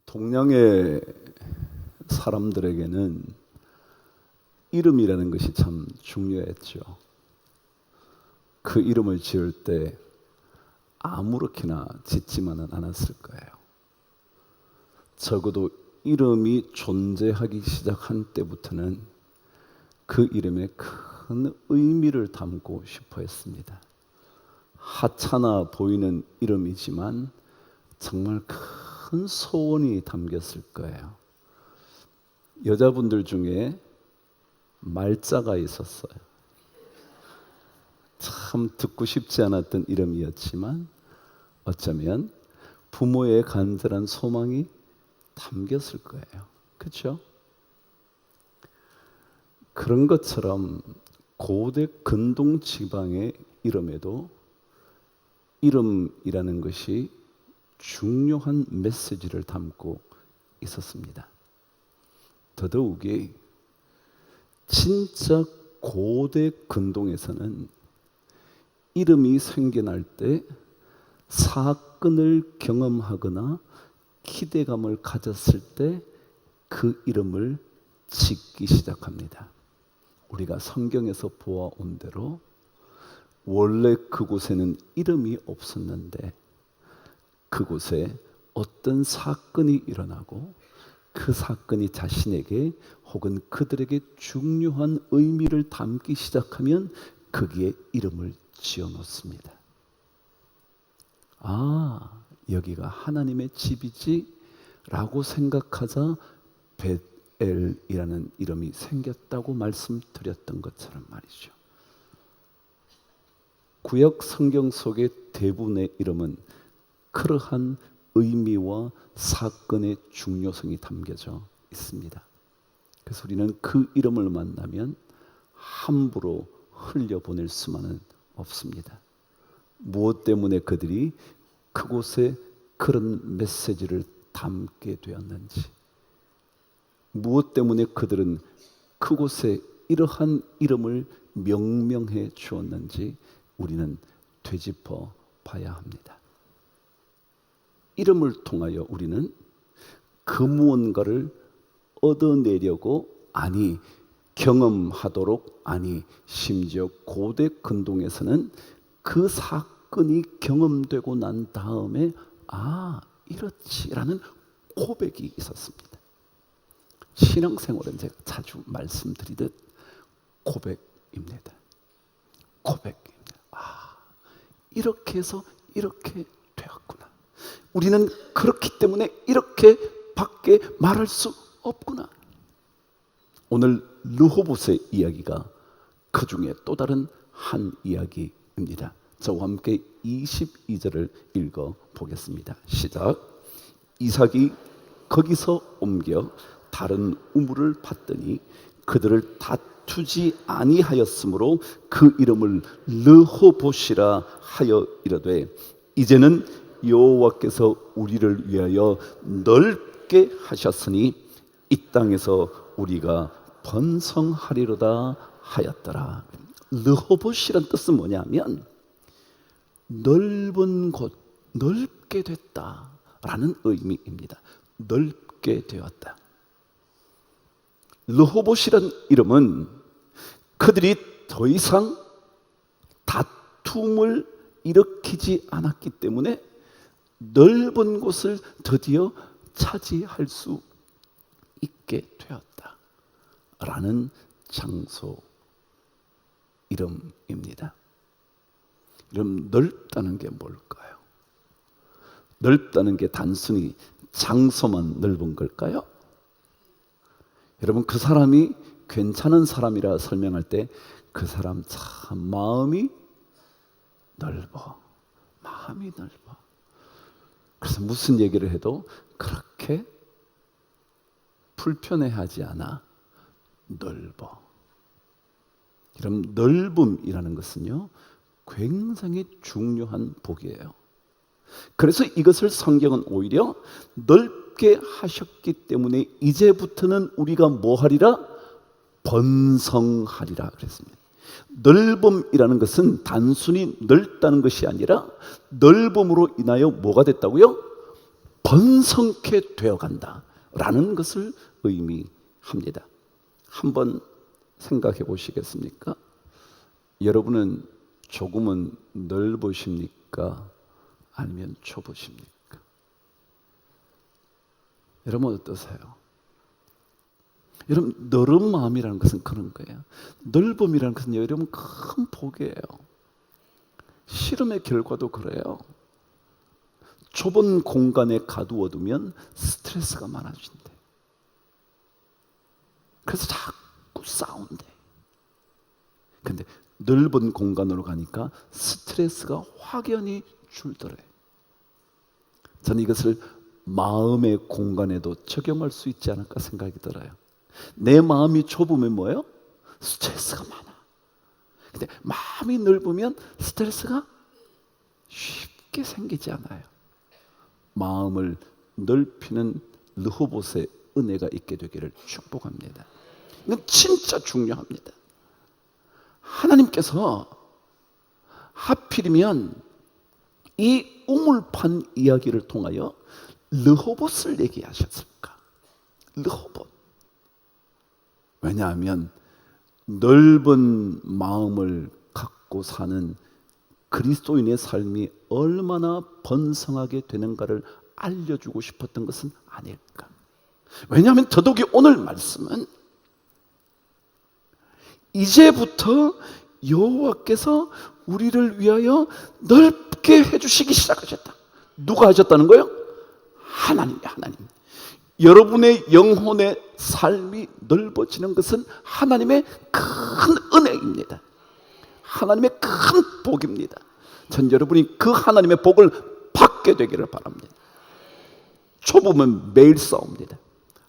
동양의 사람들에게는 이름이라는 것이 참 중요했죠. 그 이름을 지을 때 아무렇게나 짓지만은 않았을 거예요. 적어도 이름이 존재하기 시작한 때부터는 그 이름에 큰 의미를 담고 싶어 했습니다. 하찮아 보이는 이름이지만 정말 큰 소원이 담겼을 거예요. 여자분들 중에 말자가 있었어요. 참 듣고 싶지 않았던 이름이었지만 어쩌면 부모의 간절한 소망이 담겼을 거예요. 그렇죠? 그런 것처럼 고대 근동 지방의 이름에도 이름이라는 것이 중요한 메시지를 담고 있었습니다. 더더욱이 진짜 고대 근동에서는 이름이 생겨날 때 사건을 경험하거나 기대감을 가졌을 때 그 이름을 짓기 시작합니다. 우리가 성경에서 보아온 대로 원래 그곳에는 이름이 없었는데 그곳에 어떤 사건이 일어나고 그 사건이 자신에게 혹은 그들에게 중요한 의미를 담기 시작하면 거기에 이름을 지어 놓습니다. 아, 여기가 하나님의 집이지 라고 생각하자 벳엘이라는 이름이 생겼다고 말씀드렸던 것처럼 말이죠. 구약 성경 속의 대부분의 이름은 그러한 의미와 사건의 중요성이 담겨져 있습니다. 그래서 우리는 그 이름을 만나면 함부로 흘려보낼 수만은 없습니다. 무엇 때문에 그들이 그곳에 그런 메시지를 담게 되었는지, 무엇 때문에 그들은 그곳에 이러한 이름을 명명해 주었는지 우리는 되짚어 봐야 합니다. 이름을 통하여 우리는 그 무언가를 얻어내려고, 아니 경험하도록, 아니 심지어 고대 근동에서는 그 사건이 경험되고 난 다음에 아, 이렇지라는 고백이 있었습니다. 신앙생활은 제가 자주 말씀드리듯 고백입니다. 고백입니다. 아, 이렇게 해서 이렇게 되었구나. 우리는 그렇기 때문에 이렇게 밖에 말할 수 없구나. 오늘 르호봇의 이야기가 그 중에 또 다른 한 이야기입니다. 저와 함께 22절을 읽어 보겠습니다. 시작. 이삭이 거기서 옮겨 다른 우물을 팠더니 그들을 다투지 아니하였으므로 그 이름을 르호봇이라 하여 이르되 이제는 여호와께서 우리를 위하여 넓게 하셨으니 이 땅에서 우리가 번성하리로다 하였더라. 르호봇이란 뜻은 뭐냐면 넓은 곳, 넓게 됐다라는 의미입니다. 넓게 되었다. 르호봇이란 이름은 그들이 더 이상 다툼을 일으키지 않았기 때문에 넓은 곳을 드디어 차지할 수 있게 되었다라는 장소 이름입니다. 그럼 넓다는 게 뭘까요? 넓다는 게 단순히 장소만 넓은 걸까요? 여러분, 그 사람이 괜찮은 사람이라 설명할 때 그 사람 참 마음이 넓어. 마음이 넓어. 그래서 무슨 얘기를 해도 그렇게 불편해하지 않아. 넓어. 그럼 넓음이라는 것은요, 굉장히 중요한 복이에요. 그래서 이것을 성경은 오히려 넓게 하셨기 때문에 이제부터는 우리가 뭐 하리라? 번성하리라 그랬습니다. 넓음이라는 것은 단순히 넓다는 것이 아니라 넓음으로 인하여 뭐가 됐다고요? 번성케 되어간다라는 것을 의미합니다. 한번 생각해 보시겠습니까? 여러분은 조금은 넓으십니까? 아니면 좁으십니까? 여러분 어떠세요? 여러분, 넓은 마음이라는 것은 그런 거예요. 넓음이라는 것은 여러분 큰 복이에요. 실험의 결과도 그래요. 좁은 공간에 가두어두면 스트레스가 많아진대. 그래서 자꾸 싸운대. 근데 넓은 공간으로 가니까 스트레스가 확연히 줄더래. 저는 이것을 마음의 공간에도 적용할 수 있지 않을까 생각이 들어요. 내 마음이 좁으면 뭐예요? 스트레스가 많아. 근데 마음이 넓으면 스트레스가 쉽게 생기지 않아요. 마음을 넓히는 르호봇의 은혜가 있게 되기를 축복합니다. 이건 진짜 중요합니다. 하나님께서 하필이면 이 우물판 이야기를 통하여 르호봇을 얘기하셨을까? 르호봇. 왜냐하면 넓은 마음을 갖고 사는 그리스도인의 삶이 얼마나 번성하게 되는가를 알려주고 싶었던 것은 아닐까. 왜냐하면 더더욱이 오늘 말씀은 이제부터 여호와께서 우리를 위하여 넓게 해주시기 시작하셨다. 누가 하셨다는 거예요? 하나님이. 하나님. 여러분의 영혼의 삶이 넓어지는 것은 하나님의 큰 은혜입니다. 하나님의 큰 복입니다. 전 여러분이 그 하나님의 복을 받게 되기를 바랍니다. 좁으면 매일 싸웁니다.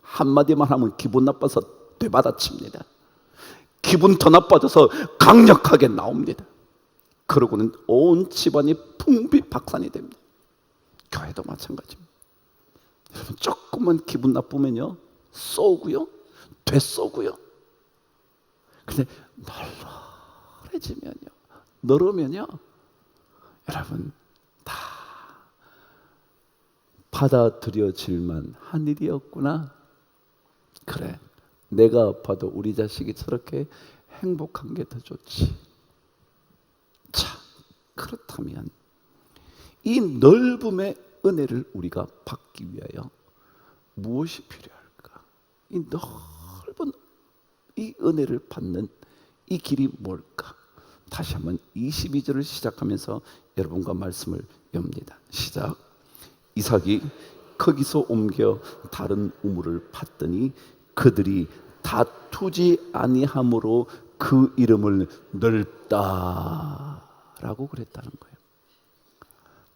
한마디만 하면 기분 나빠서 되받아칩니다. 기분 더 나빠져서 강력하게 나옵니다. 그러고는 온 집안이 풍비박산이 됩니다. 교회도 마찬가지입니다. 여러분, 조금만 기분 나쁘면요 쏘고요, 되쏘고요. 근데 널널해지면요, 너르면요, 여러분 다 받아들여질만 한 일이었구나. 그래, 내가 아파도 우리 자식이 저렇게 행복한 게 더 좋지. 자, 그렇다면 이 넓음의 은혜를 우리가 받기 위하여 무엇이 필요할까? 이 넓은 이 은혜를 받는 이 길이 뭘까? 다시 한번 22절을 시작하면서 여러분과 말씀을 엽니다. 시작. 이삭이 거기서 옮겨 다른 우물을 팠더니 그들이 다투지 아니함으로 그 이름을 넓다라고 그랬다는 거예요.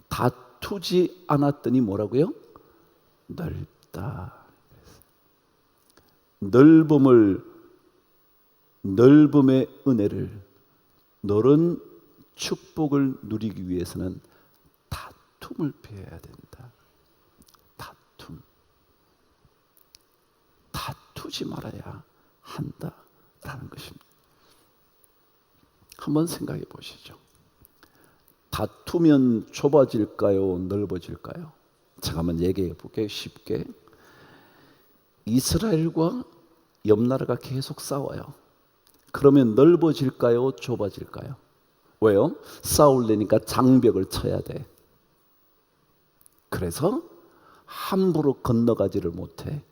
다투지 않았더니 뭐라고요? 넓다. 넓음의 은혜를, 넓은 축복을 누리기 위해서는 다툼을 피해야 된다. 다투지 말아야 한다라는 것입니다. 한번 생각해 보시죠. 다투면 좁아질까요? 넓어질까요? 제가 한번 얘기해 볼게요. 쉽게. 이스라엘과 옆나라가 계속 싸워요. 그러면 넓어질까요? 좁아질까요? 왜요? 싸우려니까 장벽을 쳐야 돼. 그래서 함부로 건너가지를 못해.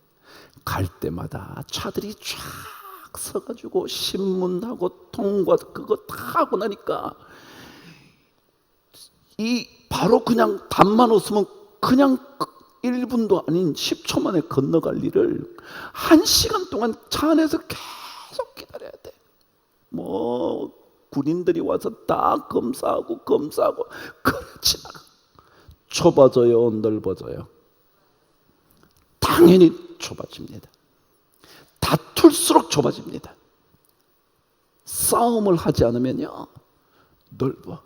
갈 때마다 차들이 쫙 서가지고 신문하고 통과 그거 다 하고 나니까 이 바로 그냥 답만 없으면 그냥 1분도 아닌 10초 만에 건너갈 일을 1시간 동안 차 안에서 계속 기다려야 돼. 뭐 군인들이 와서 다 검사하고 그렇지 않아. 좁아져요, 넓어져요? 당연히 좁아집니다. 다툴수록 좁아집니다. 싸움을 하지 않으면요 넓어.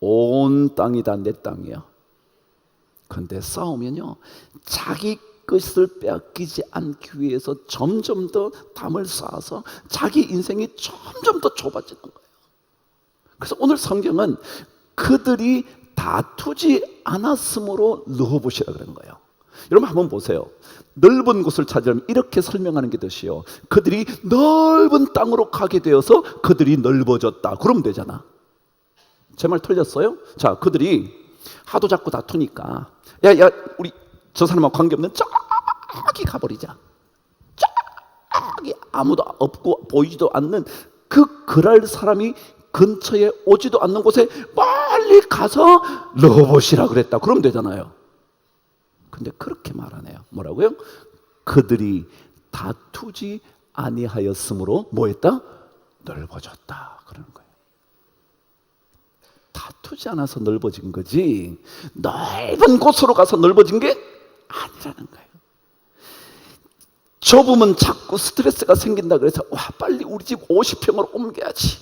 온 땅이 다 내 땅이야. 그런데 싸우면요 자기 것을 빼앗기지 않기 위해서 점점 더 담을 쌓아서 자기 인생이 점점 더 좁아지는 거예요. 그래서 오늘 성경은 그들이 다투지 않았으므로 르호봇이라 그런 거예요. 여러분 한번 보세요. 넓은 곳을 찾으려면 이렇게 설명하는 게 듯이요, 그들이 넓은 땅으로 가게 되어서 그들이 넓어졌다 그러면 되잖아. 제 말 틀렸어요? 자, 그들이 하도 자꾸 다투니까 야 우리 저 사람하고 관계없는 저기 가버리자. 저기 아무도 없고 보이지도 않는 그 그랄 사람이 근처에 오지도 않는 곳에 빨리 가서 르호봇이라 그랬다 그러면 되잖아요. 근데 그렇게 말하네요. 뭐라고요? 그들이 다투지 아니하였으므로 뭐했다? 넓어졌다 그러는 거예요. 다투지 않아서 넓어진 거지 넓은 곳으로 가서 넓어진 게 아니라는 거예요. 좁으면 자꾸 스트레스가 생긴다 그래서 와 빨리 우리 집 50평으로 옮겨야지.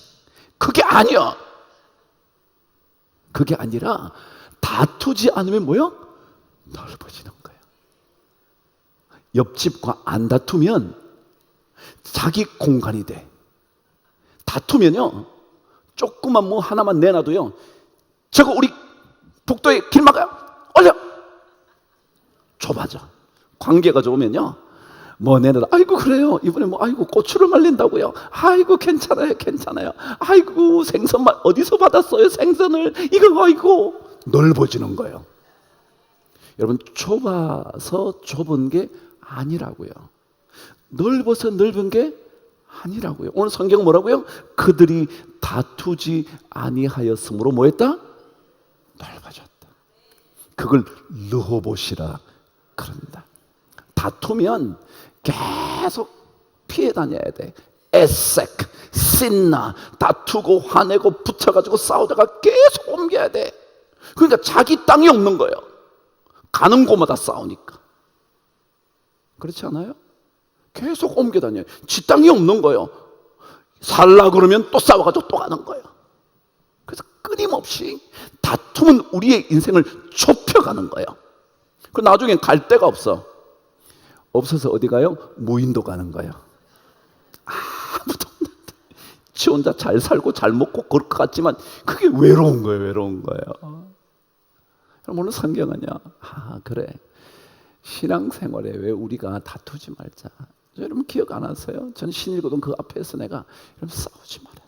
그게 아니야. 그게 아니라 다투지 않으면 뭐요? 넓어지는 거예요. 옆집과 안 다투면 자기 공간이 돼. 다투면요 조그만 뭐 하나만 내놔도요, 저거 우리 복도에 길 막아요, 올려, 좁아져. 관계가 좋으면요 뭐 내놔도 아이고 그래요 이번에 뭐 아이고 고추를 말린다고요, 아이고 괜찮아요 괜찮아요, 아이고 생선 어디서 받았어요 생선을, 이거 아이고 넓어지는 거예요. 여러분 좁아서 좁은 게 아니라고요. 넓어서 넓은 게 아니라고요. 오늘 성경은 뭐라고요? 그들이 다투지 아니하였으므로 뭐했다? 넓어졌다. 그걸 르호봇이라 그런다. 다투면 계속 피해 다녀야 돼. 에색, 신나, 다투고 화내고 붙여가지고 싸우다가 계속 옮겨야 돼. 그러니까 자기 땅이 없는 거예요. 가는 곳마다 싸우니까. 그렇지 않아요? 계속 옮겨 다녀요. 지 땅이 없는 거예요. 살라 그러면 또 싸워가지고 또 가는 거예요. 그래서 끊임없이 다툼은 우리의 인생을 좁혀가는 거예요. 그 나중엔 갈 데가 없어서 어디 가요? 무인도 가는 거예요. 아무도 없는데 지 혼자 잘 살고 잘 먹고 그럴 것 같지만 그게 외로운 거예요. 외로운 거예요. 그럼 오늘 성경은요, 그래 신앙생활에 왜 우리가 다투지 말자. 여러분 기억 안 하세요? 전 신일고등 그 앞에서 내가 여러분 싸우지 마라.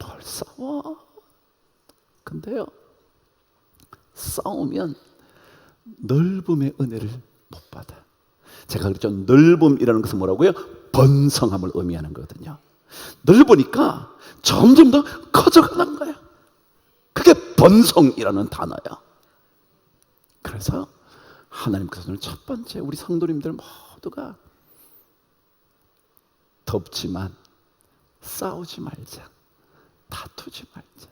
뭘 싸워? 근데요 싸우면 넓음의 은혜를 못 받아. 제가 그랬죠. 넓음이라는 것은 뭐라고요? 번성함을 의미하는 거거든요. 넓으니까 점점 더 커져가는 거예요. 그게 번성이라는 단어야. 그래서 하나님께서 오늘 첫 번째 우리 성도님들 모두가 덥지만 싸우지 말자, 다투지 말자.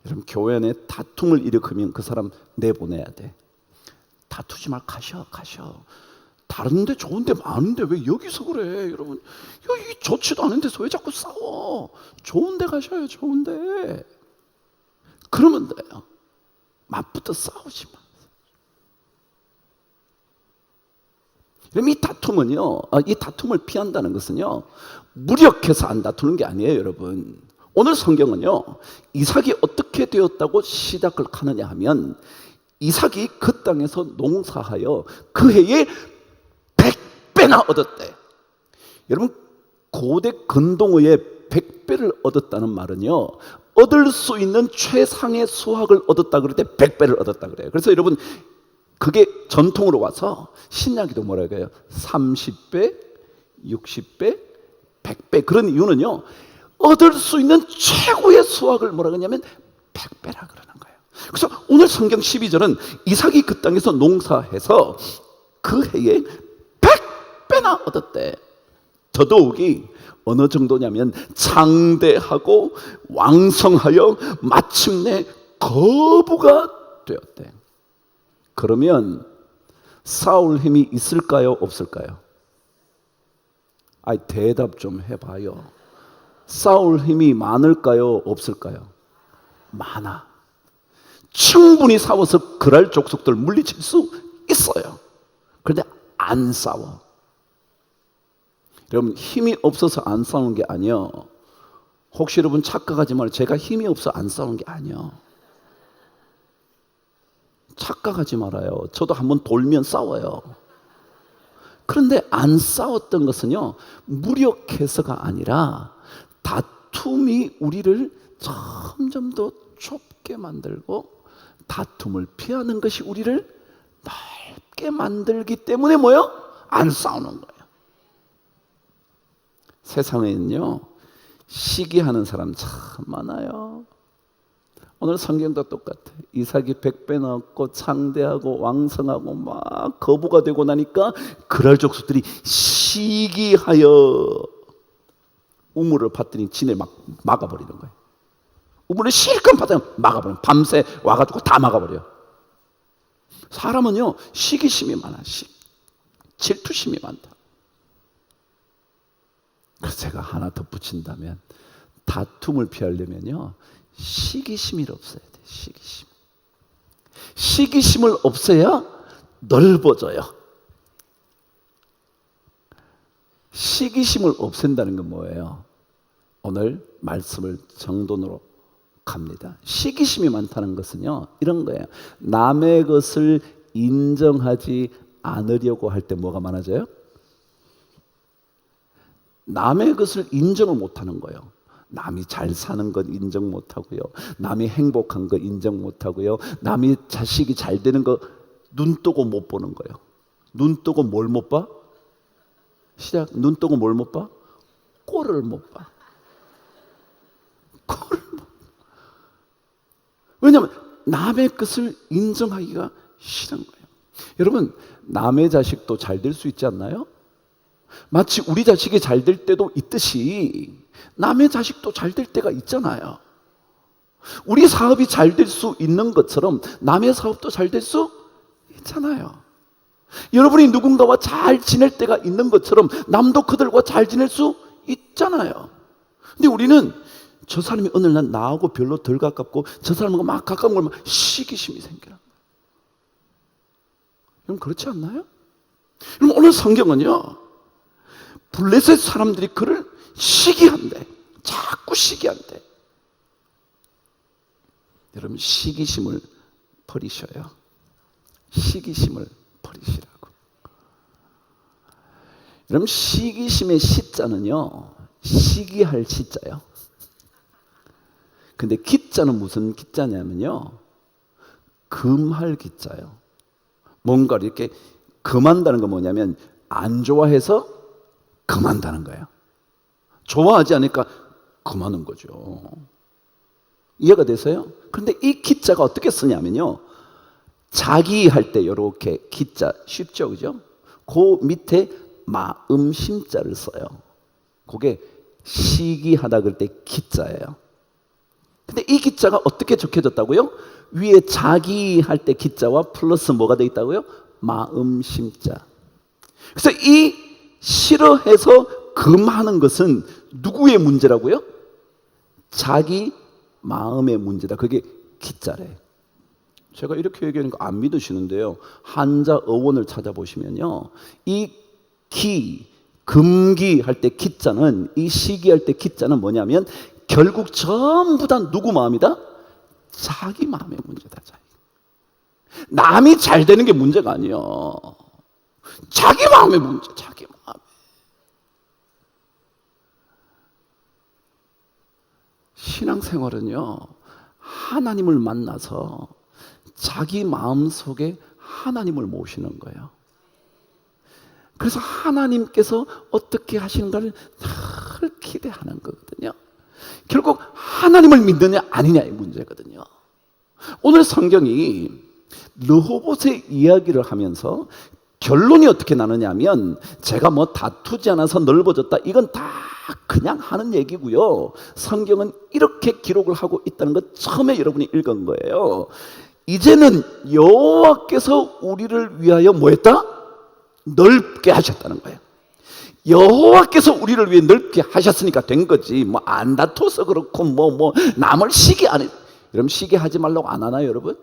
여러분 교회 안에 다툼을 일으키면 그 사람 내보내야 돼. 다투지 말, 가셔. 다른 데 좋은 데 많은데 왜 여기서 그래? 여러분 여기 좋지도 않은 데서 왜 자꾸 싸워? 좋은 데 가셔요. 좋은 데. 그러면 돼요. 맞붙어 싸우지 마. 그럼 이 다툼은요, 이 다툼을 피한다는 것은요, 무력해서 안 다투는 게 아니에요, 여러분. 오늘 성경은요, 이삭이 어떻게 되었다고 시작을 하느냐 하면, 이삭이 그 땅에서 농사하여 그 해에 100배나 얻었대. 여러분, 고대 근동어에 100배를 얻었다는 말은요, 얻을 수 있는 최상의 수확을 얻었다 그럴 때 100배를 얻었다 그래요. 그래서 여러분, 그게 전통으로 와서 신약에도 뭐라고 해요? 30배, 60배, 100배. 그런 이유는요, 얻을 수 있는 최고의 수확을 뭐라고 하냐면 100배라 그러는 거예요. 그래서 오늘 성경 12절은 이삭이 그 땅에서 농사해서 그 해에 100배나 얻었대. 더더욱이 어느 정도냐면 장대하고 왕성하여 마침내 거부가 되었대. 그러면 싸울 힘이 있을까요? 없을까요? 대답 좀 해봐요. 싸울 힘이 많을까요? 없을까요? 많아. 충분히 싸워서 그랄 족속들 물리칠 수 있어요. 그런데 안 싸워. 여러분 힘이 없어서 안 싸우는 게 아니요. 혹시 여러분 착각하지 말고 제가 힘이 없어 안 싸우는 게 아니요. 착각하지 말아요. 저도 한번 돌면 싸워요. 그런데 안 싸웠던 것은요, 무력해서가 아니라 다툼이 우리를 점점 더 좁게 만들고, 다툼을 피하는 것이 우리를 넓게 만들기 때문에 뭐요? 안 싸우는 거예요. 세상에는요, 시기하는 사람 참 많아요. 오늘 성경도 똑같아. 이삭이 100배 낳았고 창대하고 왕성하고 막 거부가 되고 나니까 그랄 족속들이 시기하여 우물을 팠더니 진에 막 막아버리는 거예요. 우물을 실컷 파서 막아버려. 밤새 와가지고 다 막아버려. 사람은요, 시기심이 많아. 질투심이 많다. 그래서 제가 하나 덧붙인다면, 다툼을 피하려면요, 시기심이 없어야 돼. 시기심. 시기심을 없애야 넓어져요. 시기심을 없앤다는 건 뭐예요? 오늘 말씀을 정돈으로 갑니다. 시기심이 많다는 것은요, 이런 거예요. 남의 것을 인정하지 않으려고 할 때 뭐가 많아져요? 남의 것을 인정을 못하는 거예요. 남이 잘 사는 것 인정 못하고요, 남이 행복한 거 인정 못하고요, 남이 자식이 잘 되는 거 눈 뜨고 못 보는 거예요. 눈 뜨고 뭘 못 봐? 시작. 눈 뜨고 뭘 못 봐? 꼴을 못 봐. 꼴을 못 봐. 왜냐하면 남의 것을 인정하기가 싫은 거예요. 여러분, 남의 자식도 잘 될 수 있지 않나요? 마치 우리 자식이 잘 될 때도 있듯이 남의 자식도 잘 될 때가 있잖아요. 우리 사업이 잘 될 수 있는 것처럼 남의 사업도 잘 될 수 있잖아요. 여러분이 누군가와 잘 지낼 때가 있는 것처럼 남도 그들과 잘 지낼 수 있잖아요. 근데 우리는 저 사람이 어느 날 나하고 별로 덜 가깝고 저 사람과 막 가까운 걸 막 시기심이 생겨요. 여러분, 그렇지 않나요? 여러분, 오늘 성경은요, 블레셋 사람들이 그를 시기한대. 자꾸 시기한대. 여러분, 시기심을 버리셔요. 시기심을 버리시라고. 여러분, 시기심의 시자는요, 시기할 시자요. 근데 기자는 무슨 기자냐면요, 금할 기자요. 뭔가를 이렇게 금한다는 건 뭐냐면, 안 좋아해서 금한다는 거예요. 좋아하지 않으니까 금하는 거죠. 이해가 되세요? 그런데 이 기자가 어떻게 쓰냐면요, 자기 할 때 이렇게 기자 쉽죠, 그죠? 그 밑에 마음 심자를 써요. 그게 시기하다 그럴 때 기자예요. 근데 이 기자가 어떻게 적혀졌다고요? 위에 자기 할 때 기자와 플러스 뭐가 돼 있다고요? 마음 심자. 그래서 이 싫어해서 금하는 것은 누구의 문제라고요? 자기 마음의 문제다. 그게 기자래. 제가 이렇게 얘기하는 거 안 믿으시는데요, 한자 어원을 찾아보시면요, 이 기, 금기 할 때 기자는, 이 시기할 때 기자는 뭐냐면 결국 전부 다 누구 마음이다? 자기 마음의 문제다. 자기. 남이 잘 되는 게 문제가 아니에요. 자기 마음의 문제. 자기 마음. 신앙생활은요, 하나님을 만나서 자기 마음 속에 하나님을 모시는 거예요. 그래서 하나님께서 어떻게 하시는가를 늘 기대하는 거거든요. 결국 하나님을 믿느냐 아니냐의 문제거든요. 오늘 성경이 르호봇의 이야기를 하면서 결론이 어떻게 나느냐면, 제가 뭐 다투지 않아서 넓어졌다, 이건 다 그냥 하는 얘기고요. 성경은 이렇게 기록을 하고 있다는 것 처음에 여러분이 읽은 거예요. 이제는 여호와께서 우리를 위하여 뭐했다? 넓게 하셨다는 거예요. 여호와께서 우리를 위해 넓게 하셨으니까 된 거지. 뭐 안 다퉈서 그렇고 뭐 남을 시기 안 해. 여러분, 시기 하지 말라고 안 하나요, 여러분?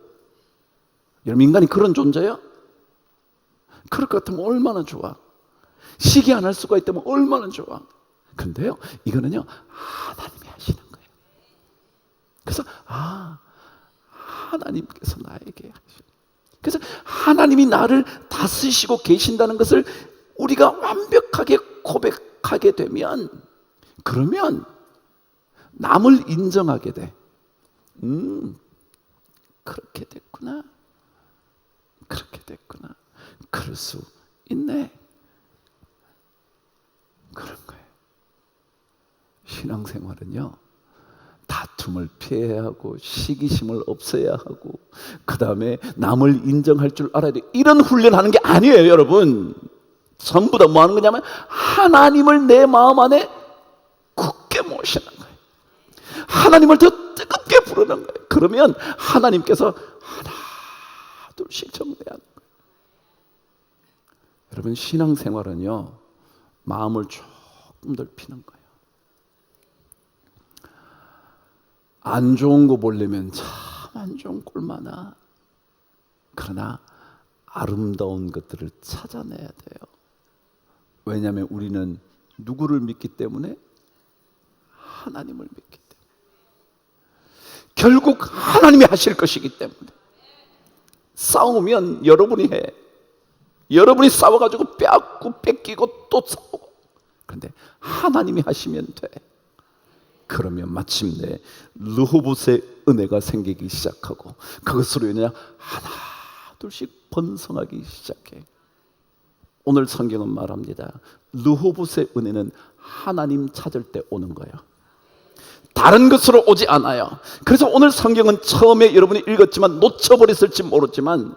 여러분, 인간이 그런 존재예요? 그럴 것 같으면 얼마나 좋아. 시기 안 할 수가 있다면 얼마나 좋아. 근데요, 이거는요, 하나님이 하시는 거예요. 그래서 하나님께서 나에게 하시는. 그래서 하나님이 나를 다스리시고 계신다는 것을 우리가 완벽하게 고백하게 되면, 그러면 남을 인정하게 돼. 그렇게 됐구나. 그렇게 됐구나. 그럴 수 있네. 그런 거예요. 신앙생활은요, 다툼을 피해야 하고 시기심을 없애야 하고 그 다음에 남을 인정할 줄 알아야 돼. 이런 훈련하는 게 아니에요, 여러분. 전부 다 뭐 하는 거냐면 하나님을 내 마음 안에 굳게 모시는 거예요. 하나님을 더 뜨겁게 부르는 거예요. 그러면 하나님께서 하나 둘씩 정리하는 거예요. 여러분, 신앙생활은요, 마음을 조금 넓히는 거예요. 안 좋은 거 보려면 참 안 좋은 꼴 많아. 그러나 아름다운 것들을 찾아내야 돼요. 왜냐하면 우리는 누구를 믿기 때문에? 하나님을 믿기 때문에. 결국 하나님이 하실 것이기 때문에. 싸우면 여러분이 해. 여러분이 싸워가지고 빼앗고 뺏기고 또 싸우고. 그런데 하나님이 하시면 돼. 그러면 마침내 르호봇의 은혜가 생기기 시작하고 그것으로 인해 하나 둘씩 번성하기 시작해. 오늘 성경은 말합니다. 르호봇의 은혜는 하나님 찾을 때 오는 거예요. 다른 것으로 오지 않아요. 그래서 오늘 성경은 처음에 여러분이 읽었지만 놓쳐버렸을지 모르지만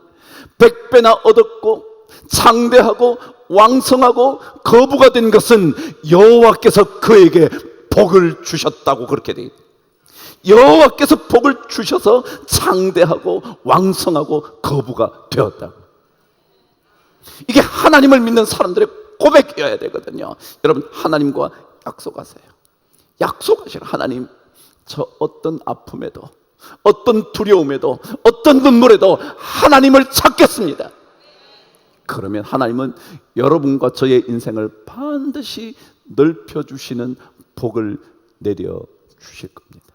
100배나 얻었고 장대하고 왕성하고 거부가 된 것은 여호와께서 그에게 복을 주셨다고 그렇게 돼 있어요. 여호와께서 복을 주셔서 장대하고 왕성하고 거부가 되었다고. 이게 하나님을 믿는 사람들의 고백이어야 되거든요. 여러분, 하나님과 약속하세요. 약속하시라. 하나님, 저 어떤 아픔에도 어떤 두려움에도 어떤 눈물에도 하나님을 찾겠습니다. 그러면 하나님은 여러분과 저의 인생을 반드시 넓혀주시는 복을 내려 주실 겁니다.